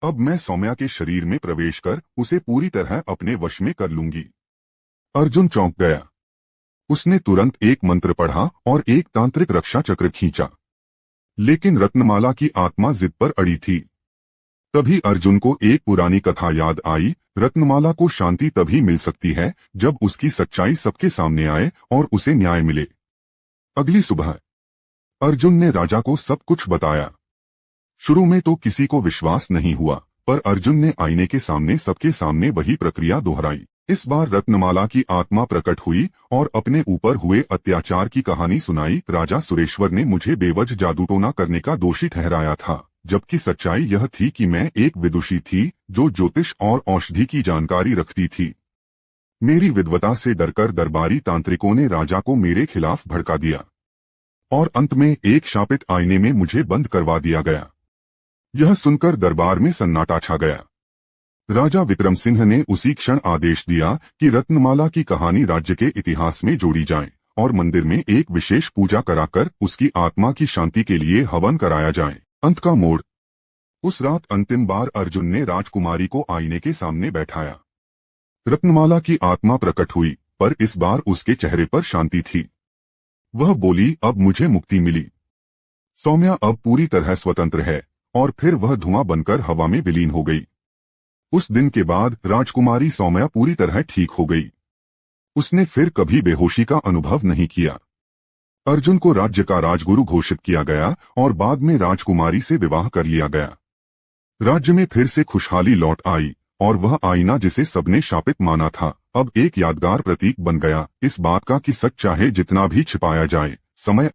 अब मैं सौम्या के शरीर में प्रवेश कर उसे पूरी तरह अपने वश में कर लूंगी। अर्जुन चौंक गया। उसने तुरंत एक मंत्र पढ़ा और एक तांत्रिक रक्षा चक्र खींचा, लेकिन रत्नमाला की आत्मा जिद पर अड़ी थी। तभी अर्जुन को एक पुरानी कथा याद आई। रत्नमाला को शांति तभी मिल सकती है जब उसकी सच्चाई सबके सामने आए और उसे न्याय मिले। अगली सुबह अर्जुन ने राजा को सब कुछ बताया। शुरू में तो किसी को विश्वास नहीं हुआ, पर अर्जुन ने आईने के सामने सबके सामने वही प्रक्रिया दोहराई। इस बार रत्नमाला की आत्मा प्रकट हुई और अपने ऊपर हुए अत्याचार की कहानी सुनाई। राजा सुरेश्वर ने मुझे बेवजह जादूटोना करने का दोषी ठहराया था, जबकि सच्चाई यह थी कि मैं एक विदुषी थी जो ज्योतिष और औषधि की जानकारी रखती थी। मेरी विद्वता से डरकर दरबारी तांत्रिकों ने राजा को मेरे खिलाफ भड़का दिया और अंत में एक शापित आईने में मुझे बंद करवा दिया गया। यह सुनकर दरबार में सन्नाटा छा गया। राजा विक्रम सिंह ने उसी क्षण आदेश दिया कि रत्नमाला की कहानी राज्य के इतिहास में जोड़ी जाए और मंदिर में एक विशेष पूजा कराकर उसकी आत्मा की शांति के लिए हवन कराया जाए। अंत का मोड़। उस रात अंतिम बार अर्जुन ने राजकुमारी को आईने के सामने बैठाया। रत्नमाला की आत्मा प्रकट हुई, पर इस बार उसके चेहरे पर शांति थी। वह बोली, अब मुझे मुक्ति मिली। सौम्या अब पूरी तरह स्वतंत्र है। और फिर वह धुआं बनकर हवा में विलीन हो गई। उस दिन के बाद राजकुमारी सौम्या पूरी तरह ठीक हो गई। उसने फिर कभी बेहोशी का अनुभव नहीं किया। अर्जुन को राज्य का राजगुरु घोषित किया गया और बाद में राजकुमारी से विवाह कर लिया गया। राज्य में फिर से खुशहाली लौट आई और वह आईना जिसे सबने शापित माना था, अब एक यादगार प्रतीक बन गया। इस बात का कि सच चाहे जितना भी छिपाया जाए, समय